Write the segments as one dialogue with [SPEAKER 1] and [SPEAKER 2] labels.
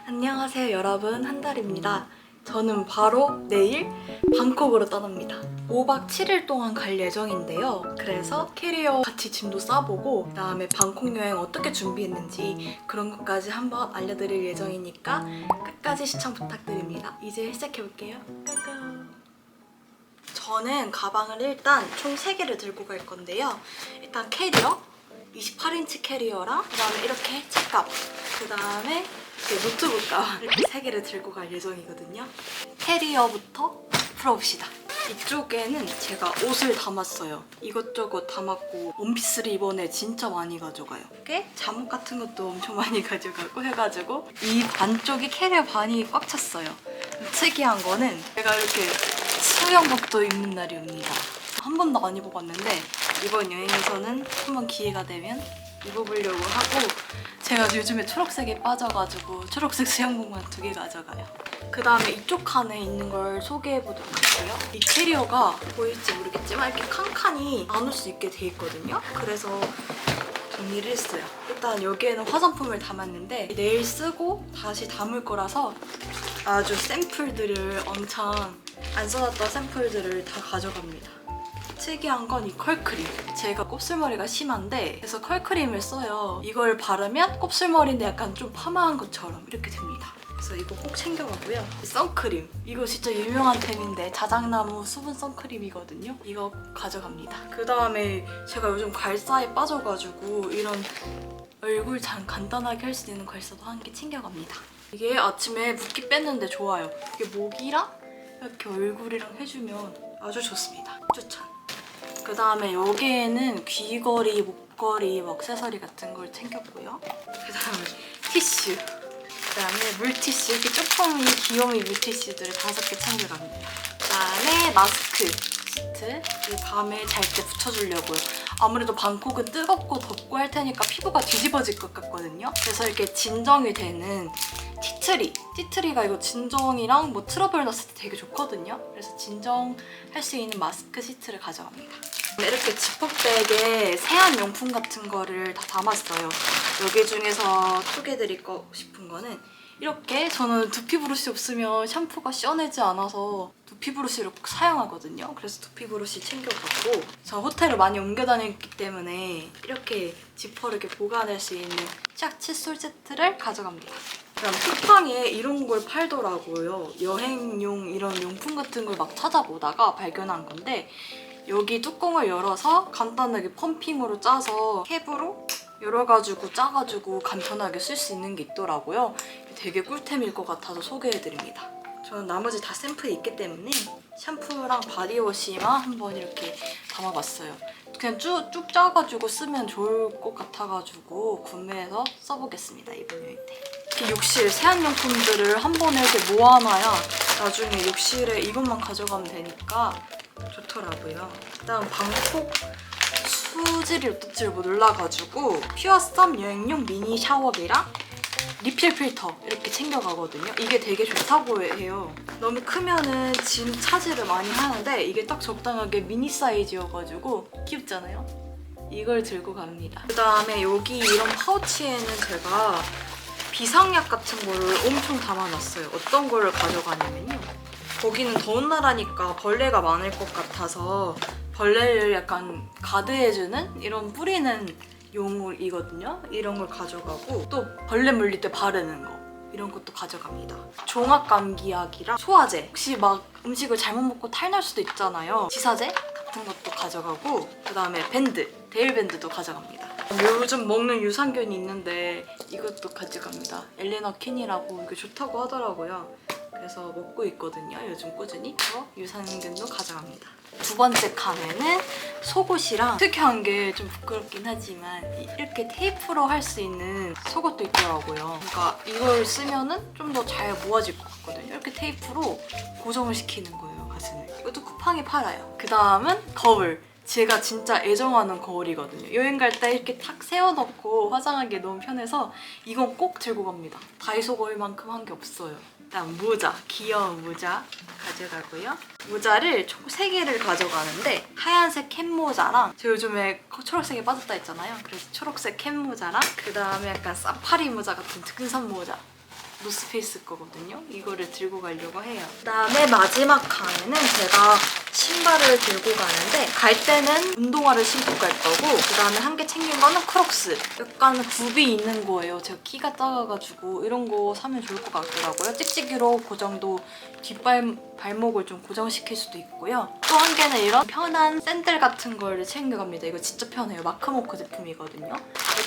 [SPEAKER 1] 안녕하세요 여러분, 한달입니다. 저는 바로 내일 방콕으로 떠납니다. 5박 7일 동안 갈 예정인데요. 그래서 캐리어 같이 짐도 싸보고 그다음에 방콕 여행 어떻게 준비했는지 그런 것까지 한번 알려드릴 예정이니까 끝까지 시청 부탁드립니다. 이제 시작해볼게요. 고고! 저는 가방을 일단 총 3개를 들고 갈 건데요. 일단 캐리어, 28인치 캐리어랑 그다음에 이렇게 책가방, 그다음에 노트북 가방 이렇게 3개를 들고 갈 예정이거든요. 캐리어부터 풀어봅시다. 이쪽에는 제가 옷을 담았어요. 이것저것 담았고 원피스를 이번에 진짜 많이 가져가요. 꽤 잠옷 같은 것도 엄청 많이 가져가고 해가지고 이 반쪽이 캐리어 반이 꽉 찼어요. 특이한 거는 제가 이렇게 수영복도 입는 날이 옵니다. 한 번도 안 입어봤는데 이번 여행에서는 한번 기회가 되면 입어보려고 하고, 제가 요즘에 초록색에 빠져가지고 초록색 수영복만 2개 가져가요. 그 다음에 이쪽 칸에 있는 걸 소개해보도록 할게요. 이 캐리어가 보일지 모르겠지만 이렇게 칸칸이 나눌 수 있게 돼 있거든요. 그래서 정리를 했어요. 일단 여기에는 화장품을 담았는데 내일 쓰고 다시 담을 거라서 아주 샘플들을 엄청 안 써놨던 샘플들을 다 가져갑니다. 특이한 건 이 컬크림. 제가 곱슬머리가 심한데 그래서 컬크림을 써요. 이걸 바르면 곱슬머리인데 약간 좀 파마한 것처럼 이렇게 됩니다. 그래서 이거 꼭 챙겨가고요. 선크림. 이거 진짜 유명한 템인데 자작나무 수분 선크림이거든요. 이거 가져갑니다. 그 다음에 제가 요즘 괄사에 빠져가지고 이런 얼굴 간단하게 할 수 있는 괄사도 한 개 챙겨갑니다. 이게 아침에 붓기 뺐는데 좋아요. 이게 목이랑 이렇게 얼굴이랑 해주면 아주 좋습니다. 추천. 그 다음에 여기에는 귀걸이, 목걸이, 액세서리 같은 걸 챙겼고요. 그 다음에 티슈. 그 다음에 물티슈. 이렇게 조금 귀요미 물티슈들을 5개 챙겨갑니다. 그 다음에 마스크 시트. 밤에 잘 때 붙여주려고요. 아무래도 방콕은 뜨겁고 덥고 할 테니까 피부가 뒤집어질 것 같거든요. 그래서 이렇게 진정이 되는 티트리. 티트리가 이거 진정이랑 뭐 트러블 났을 때 되게 좋거든요. 그래서 진정할 수 있는 마스크 시트를 가져갑니다. 이렇게 지퍼백에 세안용품 같은 거를 다 담았어요. 여기 중에서 소개해드리고 싶은 거는 이렇게, 저는 두피 브러쉬 없으면 샴푸가 시원하지 않아서 두피 브러쉬를 꼭 사용하거든요. 그래서 두피 브러쉬 챙겨갔고, 저 호텔을 많이 옮겨 다녔기 때문에 이렇게 지퍼를 이렇게 보관할 수 있는 샥 칫솔 세트를 가져갑니다. 그럼 쿠팡에 이런 걸 팔더라고요. 여행용 이런 용품 같은 걸 막 찾아보다가 발견한 건데, 여기 뚜껑을 열어서 간단하게 펌핑으로 짜서 캡으로 열어가지고 짜가지고 간편하게 쓸 수 있는 게 있더라고요. 되게 꿀템일 것 같아서 소개해드립니다. 저는 나머지 다 샘플이 있기 때문에 샴푸랑 바디워시만 한번 이렇게 담아봤어요. 그냥 쭉 짜가지고 쓰면 좋을 것 같아가지고 구매해서 써보겠습니다, 이번 여행 때. 이렇게 욕실 세안용품들을 한 번에 이렇게 모아놔야 나중에 욕실에 이것만 가져가면 되니까 좋더라고요. 일단 방콕 수질이 어떨지 몰라가지고 퓨어썸 여행용 미니 샤워기랑 리필 필터 이렇게 챙겨가거든요. 이게 되게 좋다고 해요. 너무 크면은 짐 차지를 많이 하는데 이게 딱 적당하게 미니 사이즈여가지고 귀엽잖아요? 이걸 들고 갑니다. 그 다음에 여기 이런 파우치에는 제가 비상약 같은 거를 엄청 담아놨어요. 어떤 거를 가져가냐면요. 거기는 더운 나라니까 벌레가 많을 것 같아서 벌레를 약간 가드해주는 이런 뿌리는 용이거든요. 이런 걸 가져가고, 또 벌레 물릴 때 바르는 거 이런 것도 가져갑니다. 종합감기약이랑 소화제, 혹시 막 음식을 잘못 먹고 탈날 수도 있잖아요. 지사제 같은 것도 가져가고, 그 다음에 밴드, 데일밴드도 가져갑니다. 요즘 먹는 유산균이 있는데 이것도 가져갑니다. 엘레나 퀸이라고 이게 좋다고 하더라고요. 그래서 먹고 있거든요, 요즘 꾸준히. 그래서 유산균도 가져갑니다. 두 번째 칸에는 속옷이랑, 특이한 게 좀 부끄럽긴 하지만 이렇게 테이프로 할 수 있는 속옷도 있더라고요. 그러니까 이걸 쓰면은 좀 더 잘 모아질 것 같거든요. 이렇게 테이프로 고정을 시키는 거예요, 가슴을. 이것도 쿠팡에 팔아요. 그 다음은 거울. 제가 진짜 애정하는 거울이거든요. 여행 갈 때 이렇게 탁 세워놓고 화장하기 너무 편해서 이건 꼭 들고 갑니다. 다이소 거울만큼 한 게 없어요. 일단 모자, 귀여운 모자 가져가고요. 모자를 총 3개를 가져가는데 하얀색 캡 모자랑, 제가 요즘에 초록색에 빠졌다 했잖아요. 그래서 초록색 캡 모자랑, 그 다음에 약간 사파리 모자 같은 등산 모자 노스페이스 거거든요. 이거를 들고 가려고 해요. 그다음에 마지막 칸에는 제가 신발을 들고 가는데 갈 때는 운동화를 신고 갈 거고 그다음에 한 개 챙긴 거는 크록스. 약간 굽이 있는 거예요. 제가 키가 작아가지고 이런 거 사면 좋을 것 같더라고요. 찍찍이로 고정도 발목을 좀 고정시킬 수도 있고요. 또 한 개는 이런 편한 샌들 같은 걸 챙겨갑니다. 이거 진짜 편해요. 마크모크 제품이거든요.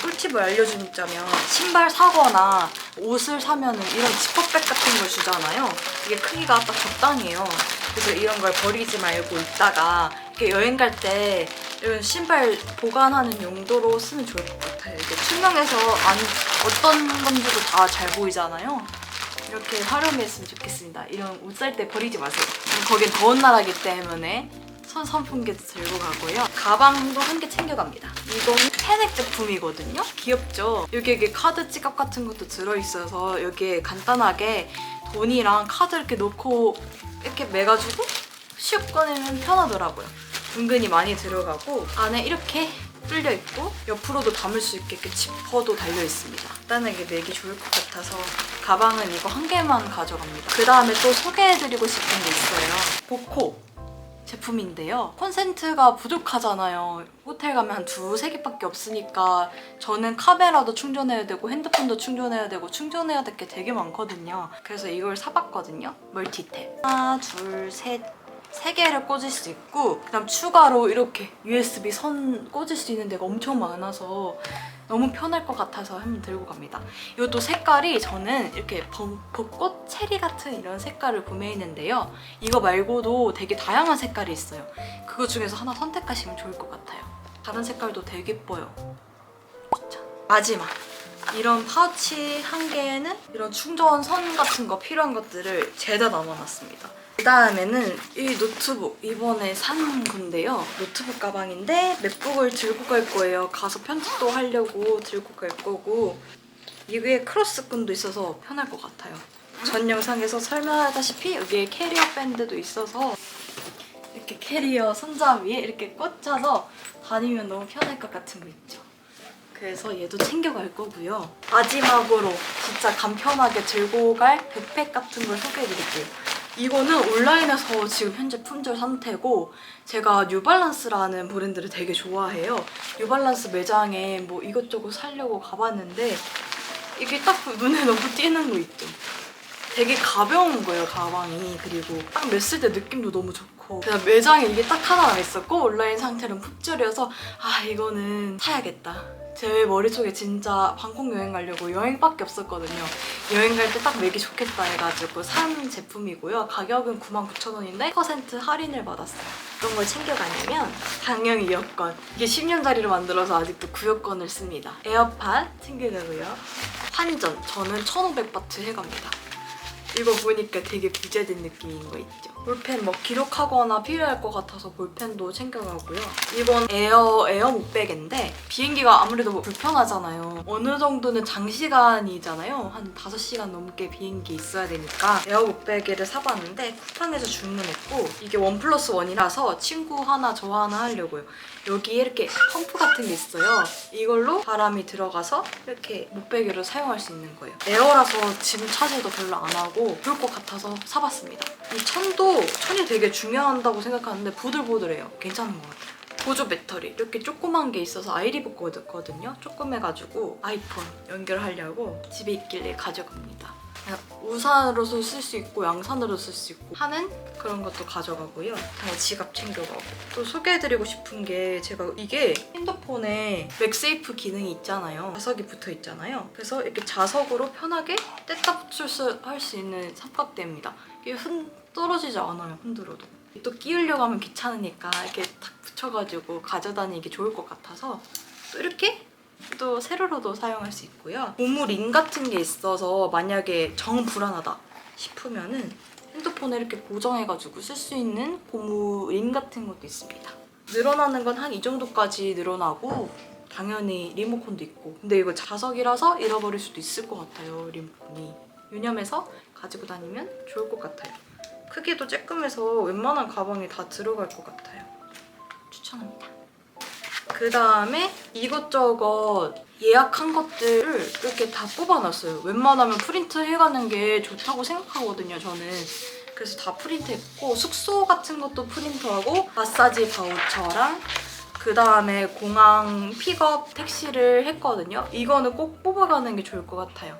[SPEAKER 1] 꿀팁을 알려주자면 신발 사거나 옷을 사면은 이런 지퍼백 같은 걸 주잖아요. 이게 크기가 딱 적당해요. 그래서 이런 걸 버리지 말고 있다가 이렇게 여행 갈 때 이런 신발 보관하는 용도로 쓰면 좋을 것 같아요. 이게 투명해서 어떤 건지도 다 잘 보이잖아요. 이렇게 활용했으면 좋겠습니다. 이런 옷 살 때 버리지 마세요. 거긴 더운 나라기 때문에 선풍기도 들고 가고요. 가방도 한 개 챙겨갑니다. 이건 페넥 제품이거든요. 귀엽죠? 여기에 카드 지갑 같은 것도 들어있어서 여기에 간단하게 돈이랑 카드 이렇게 놓고 이렇게 매가지고 슉 꺼내면 편하더라고요. 은근히 많이 들어가고 안에 이렇게 뚫려있고 옆으로도 담을 수 있게 이렇게 지퍼도 달려있습니다. 간단하게 매기 좋을 것 같아서 가방은 이거 한 개만 가져갑니다. 그 다음에 또 소개해드리고 싶은 게 있어요. 보코 제품인데요. 콘센트가 부족하잖아요. 호텔 가면 한 두세 개밖에 없으니까 저는 카메라도 충전해야 되고 핸드폰도 충전해야 되고 충전해야 될 게 되게 많거든요. 그래서 이걸 사봤거든요. 멀티탭. 하나, 둘, 셋. 3개를 꽂을 수 있고 그다음 추가로 이렇게 USB 선 꽂을 수 있는 데가 엄청 많아서 너무 편할 것 같아서 한번 들고 갑니다. 이것도 색깔이 저는 이렇게 벚꽃 체리 같은 이런 색깔을 구매했는데요. 이거 말고도 되게 다양한 색깔이 있어요. 그거 중에서 하나 선택하시면 좋을 것 같아요. 다른 색깔도 되게 예뻐요. 진짜. 마지막! 이런 파우치 한 개에는 이런 충전선 같은 거 필요한 것들을 죄다 남아놨습니다. 그 다음에는 이 노트북 이번에 산 건데요. 노트북 가방인데 맥북을 들고 갈 거예요. 가서 편집도 하려고 들고 갈 거고 이게 크로스끈도 있어서 편할 것 같아요. 전 영상에서 설명하다시피 여기에 캐리어 밴드도 있어서 이렇게 캐리어 손잡이에 이렇게 꽂혀서 다니면 너무 편할 것 같은 거 있죠. 그래서 얘도 챙겨갈 거고요. 마지막으로 진짜 간편하게 들고 갈 백팩 같은 걸 소개해드릴게요. 이거는 온라인에서 지금 현재 품절 상태고 제가 뉴발란스라는 브랜드를 되게 좋아해요. 뉴발란스 매장에 뭐 이것저것 사려고 가봤는데 이게 딱 눈에 너무 띄는 거 있죠. 되게 가벼운 거예요, 가방이. 그리고 딱 맸을 때 느낌도 너무 좋고 그냥 매장에 이게 딱 하나가 있었고 온라인 상태는 품절이어서 아 이거는 사야겠다. 제 머릿속에 진짜 방콕 여행 가려고 여행밖에 없었거든요. 여행 갈 때 딱 매기 좋겠다 해가지고 산 제품이고요. 가격은 99,000원인데 10% 할인을 받았어요. 어떤 걸 챙겨가냐면 당연히 이어폰. 이게 10년짜리로 만들어서 아직도 구역권을 씁니다. 에어팟 챙겨가고요. 환전. 저는 1500바트 해갑니다. 이거 보니까 되게 부재된 느낌인 거 있죠? 볼펜 뭐 기록하거나 필요할 것 같아서 볼펜도 챙겨가고요. 이건 에어 목베개인데 비행기가 아무래도 불편하잖아요. 어느 정도는 장시간이잖아요. 한 5시간 넘게 비행기 있어야 되니까 에어 목베개를 사봤는데 쿠팡에서 주문했고 이게 1+1이라서 친구 하나 저 하나 하려고요. 여기에 이렇게 펌프 같은 게 있어요. 이걸로 바람이 들어가서 이렇게 목베개로 사용할 수 있는 거예요. 에어라서 짐 차지도 별로 안 하고 좋을 것 같아서 사봤습니다. 이 천이 되게 중요하다고 생각하는데 보들보들해요. 괜찮은 것 같아요. 보조 배터리 이렇게 조그만 게 있어서 아이리브 거거든요. 조그매가지고 아이폰 연결하려고 집에 있길래 가져갑니다. 우산으로도 쓸 수 있고 양산으로 쓸 수 있고 하는 그런 것도 가져가고요. 당연히 지갑 챙겨가고 또 소개해드리고 싶은 게 제가 이게 핸드폰에 맥세이프 기능이 있잖아요. 자석이 붙어 있잖아요. 그래서 이렇게 자석으로 편하게 뗐다 붙일 수 있는 삼각대입니다. 이게 떨어지지 않아요. 흔들어도. 또 끼우려고 하면 귀찮으니까 이렇게 탁 붙여가지고 가져다니기 좋을 것 같아서 또 이렇게 또 세로로도 사용할 수 있고요. 고무 링 같은 게 있어서 만약에 정 불안하다 싶으면은 핸드폰에 이렇게 고정해가지고 쓸 수 있는 고무 링 같은 것도 있습니다. 늘어나는 건 한 이 정도까지 늘어나고 당연히 리모컨도 있고 근데 이거 자석이라서 잃어버릴 수도 있을 것 같아요. 리모컨이 유념해서 가지고 다니면 좋을 것 같아요. 크기도 쬐끔해서 웬만한 가방에 다 들어갈 것 같아요. 추천합니다. 그 다음에 이것저것 예약한 것들을 이렇게 다 뽑아놨어요. 웬만하면 프린트 해가는 게 좋다고 생각하거든요, 저는. 그래서 다 프린트했고 숙소 같은 것도 프린트하고 마사지 바우처랑 그 다음에 공항 픽업 택시를 했거든요. 이거는 꼭 뽑아가는 게 좋을 것 같아요.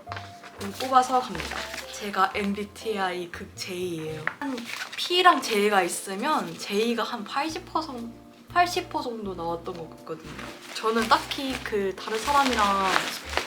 [SPEAKER 1] 뽑아서 갑니다. 제가 MBTI 극 J예요. 한 P랑 J가 있으면 J가 한 80% 정도 나왔던 것 같거든요. 저는 딱히 그 다른 사람이랑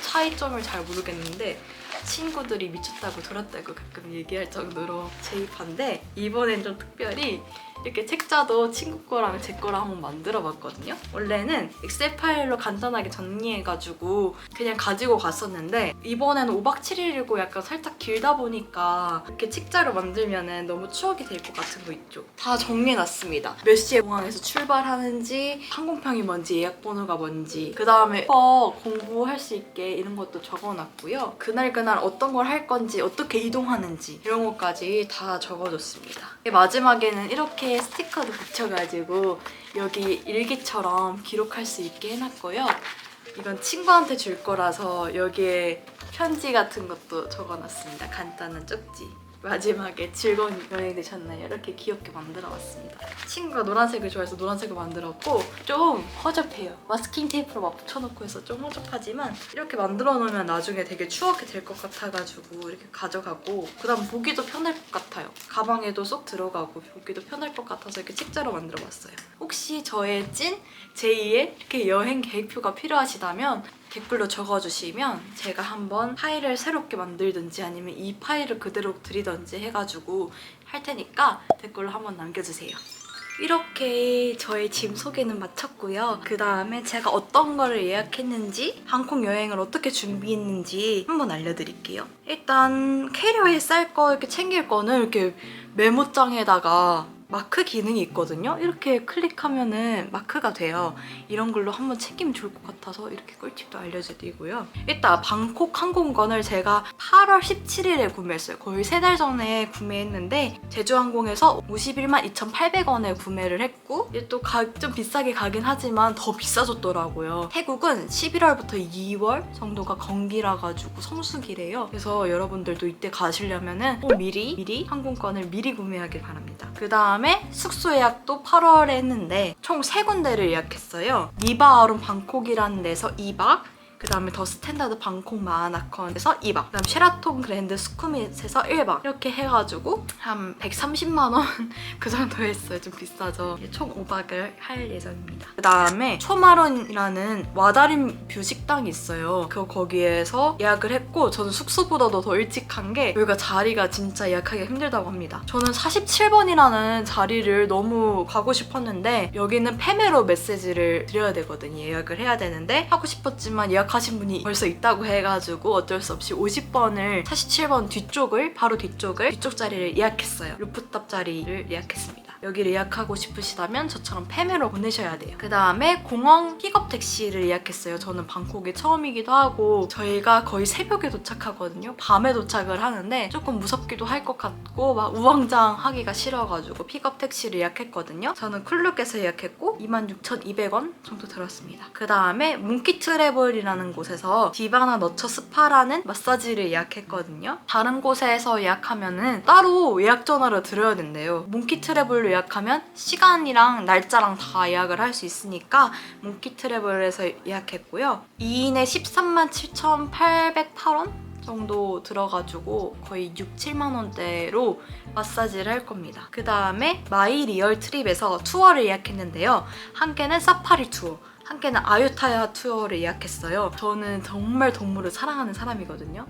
[SPEAKER 1] 차이점을 잘 모르겠는데 친구들이 미쳤다고 돌았다고 가끔 얘기할 정도로 J파인데 이번엔 좀 특별히 이렇게 책자도 친구 거랑 제 거랑 한번 만들어 봤거든요. 원래는 엑셀 파일로 간단하게 정리해가지고 그냥 가지고 갔었는데 이번에는 5박 7일이고 약간 살짝 길다 보니까 이렇게 책자로 만들면 너무 추억이 될 것 같은 거 있죠. 다 정리해놨습니다. 몇 시에 공항에서 출발하는지, 항공편이 뭔지, 예약 번호가 뭔지, 그 다음에 공부할 수 있게 이런 것도 적어놨고요. 그날 어떤 걸 할 건지, 어떻게 이동하는지 이런 것까지 다 적어줬습니다. 마지막에는 이렇게 스티커도 붙여가지고 여기 일기처럼 기록할 수 있게 해놨고요. 이건 친구한테 줄 거라서 여기에 편지 같은 것도 적어놨습니다. 간단한 쪽지. 마지막에 즐거운 여행 되셨나요? 이렇게 귀엽게 만들어봤습니다. 친구가 노란색을 좋아해서 노란색을 만들었고 좀 허접해요. 마스킹 테이프로 막 붙여놓고 해서 좀 허접하지만 이렇게 만들어 놓으면 나중에 되게 추억이 될 것 같아가지고 이렇게 가져가고 그 다음 보기도 편할 것 같아요. 가방에도 쏙 들어가고 보기도 편할 것 같아서 이렇게 책자로 만들어봤어요. 혹시 저의 찐 제2의 이렇게 여행 계획표가 필요하시다면 댓글로 적어주시면 제가 한번 파일을 새롭게 만들든지 아니면 이 파일을 그대로 드리든지 해가지고 할 테니까 댓글로 한번 남겨주세요. 이렇게 저의 짐 소개는 마쳤고요. 그 다음에 제가 어떤 거를 예약했는지, 항공 여행을 어떻게 준비했는지 한번 알려드릴게요. 일단 캐리어에 쌀 거 이렇게 챙길 거는 이렇게 메모장에다가 마크 기능이 있거든요. 이렇게 클릭하면은 마크가 돼요. 이런 걸로 한번 챙기면 좋을 것 같아서 이렇게 꿀팁도 알려드리고요. 일단 방콕 항공권을 제가 8월 17일에 구매했어요. 거의 3달 전에 구매했는데 제주항공에서 51만 2,800원에 구매를 했고 또 좀 비싸게 가긴 하지만 더 비싸졌더라고요. 태국은 11월부터 2월 정도가 건기라 가지고 성수기래요. 그래서 여러분들도 이때 가시려면은 미리 항공권을 미리 구매하길 바랍니다. 그 다음에 숙소 예약도 8월에 했는데 총 3군데를 예약했어요. 니바아론 방콕이라는 데서 2박, 그 다음에 더 스탠다드 방콕 마하나컨에서 2박, 그 다음 쉐라톤 그랜드 수쿠밋에서 1박 이렇게 해가지고 한 130만 원 그 정도 했어요. 좀 비싸죠. 총 5박을 할 예정입니다. 그 다음에 초마론이라는 와다림 뷰 식당이 있어요. 거기에서 예약을 했고 저는 숙소보다도 더 일찍 한 게 여기가 자리가 진짜 예약하기가 힘들다고 합니다. 저는 47번이라는 자리를 너무 가고 싶었는데 여기는 페메로 메시지를 드려야 되거든요. 예약을 해야 되는데 하고 싶었지만 예약하신 분이 벌써 있다고 해가지고 어쩔 수 없이 50번을 47번 바로 뒤쪽 자리를 예약했어요. 루프탑 자리를 예약했습니다. 여기를 예약하고 싶으시다면 저처럼 페메로 보내셔야 돼요. 그 다음에 공항 픽업 택시를 예약했어요. 저는 방콕이 처음이기도 하고 저희가 거의 새벽에 도착하거든요. 밤에 도착을 하는데 조금 무섭기도 할 것 같고 막 우왕좌왕하기가 싫어가지고 픽업 택시를 예약했거든요. 저는 쿨룩에서 예약했고 26,200원 정도 들었습니다. 그 다음에 뭉키 트래블이라는 곳에서 디바나 너처 스파라는 마사지를 예약했거든요. 다른 곳에서 예약하면은 따로 예약 전화를 드려야 된대요. 뭉키 트래블로 예약하면 시간이랑 날짜랑 다 예약을 할 수 있으니까 뭉키 트래블에서 예약했고요. 2인에 13만 7,808원 정도 들어가지고 거의 6, 7만 원대로 마사지를 할 겁니다. 그 다음에 마이 리얼 트립에서 투어를 예약했는데요. 한 개는 사파리 투어, 한 개는 아유타야 투어를 예약했어요. 저는 정말 동물을 사랑하는 사람이거든요.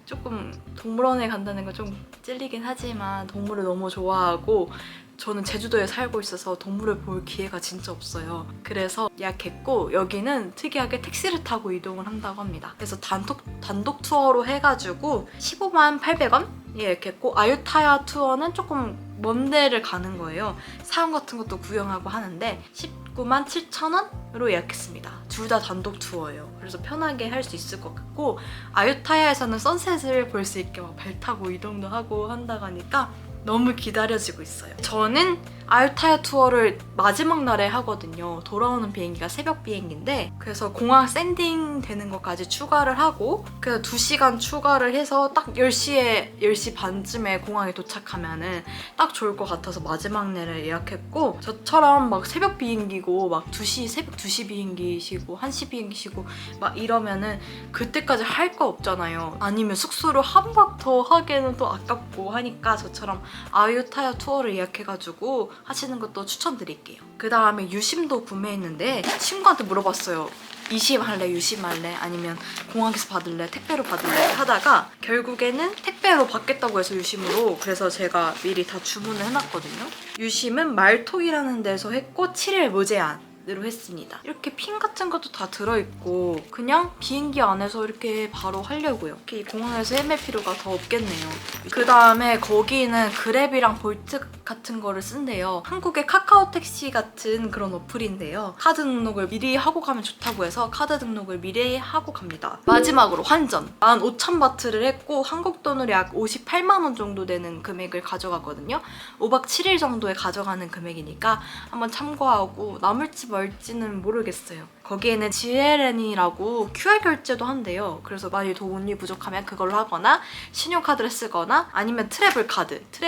[SPEAKER 1] 조금 동물원에 간다는 건 좀 찔리긴 하지만 동물을 너무 좋아하고 저는 제주도에 살고 있어서 동물을 볼 기회가 진짜 없어요. 그래서 예약했고 여기는 특이하게 택시를 타고 이동을 한다고 합니다. 그래서 단독 투어로 해가지고 15만 800원 예약했고 아유타야 투어는 조금 먼 데를 가는 거예요. 사원 같은 것도 구경하고 하는데 19만 7,000원으로 예약했습니다. 둘 다 단독 투어예요. 그래서 편하게 할 수 있을 것 같고 아유타야에서는 선셋을 볼 수 있게 막 배 타고 이동도 하고 한다고 하니까 너무 기다려지고 있어요. 저는 아유타야 투어를 마지막 날에 하거든요. 돌아오는 비행기가 새벽 비행기인데 그래서 공항 샌딩 되는 것까지 추가를 하고 그래서 2시간 추가를 해서 딱 10시 반쯤에 공항에 도착하면은 딱 좋을 것 같아서 마지막 날에 예약했고 저처럼 막 새벽 비행기고 막 새벽 2시 비행기시고 1시 비행기시고 막 이러면은 그때까지 할 거 없잖아요. 아니면 숙소를 한 박 더 하기에는 또 아깝고 하니까 저처럼 아유타야 투어를 예약해가지고 하시는 것도 추천드릴게요. 그 다음에 유심도 구매했는데 친구한테 물어봤어요. 이심 할래? 유심 할래? 아니면 공항에서 받을래? 택배로 받을래? 하다가 결국에는 택배로 받겠다고 해서 유심으로 그래서 제가 미리 다 주문을 해놨거든요. 유심은 말톡이라는 데서 했고 7일 무제한 으로 했습니다. 이렇게 핀 같은 것도 다 들어있고 그냥 비행기 안에서 이렇게 바로 하려고요. 이렇게 공항에서 헤맬 필요가 더 없겠네요. 그 다음에 거기는 그랩이랑 볼트 같은 거를 쓴대요. 한국의 카카오 택시 같은 그런 어플인데요. 카드 등록을 미리 하고 가면 좋다고 해서 카드 등록을 미리 하고 갑니다. 마지막으로 환전. 15,000바트를 했고 한국 돈으로 약 58만 원 정도 되는 금액을 가져가거든요. 5박 7일 정도에 가져가는 금액이니까 한번 참고하고 남을지 말지는 모르겠어요. 거기에는 GLN이라고 QR 결제도 한대요. 그래서 만약에 돈이 부족하면 그걸로 하거나 신용카드를 쓰거나 아니면 트래블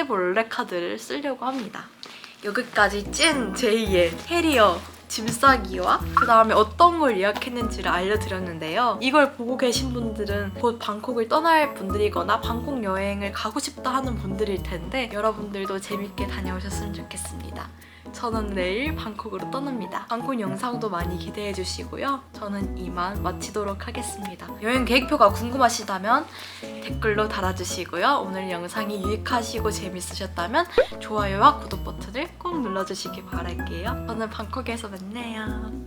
[SPEAKER 1] 원래 카드를 쓰려고 합니다. 여기까지 찐 제2의 캐리어 짐 싸기와 그 다음에 어떤 걸 예약했는지를 알려드렸는데요. 이걸 보고 계신 분들은 곧 방콕을 떠날 분들이거나 방콕 여행을 가고 싶다 하는 분들일 텐데 여러분들도 재밌게 다녀오셨으면 좋겠습니다. 저는 내일 방콕으로 떠납니다. 방콕 영상도 많이 기대해 주시고요. 저는 이만 마치도록 하겠습니다. 여행 계획표가 궁금하시다면 댓글로 달아주시고요. 오늘 영상이 유익하시고 재밌으셨다면 좋아요와 구독 버튼을 꼭 눌러주시기 바랄게요. 저는 방콕에서 만나요.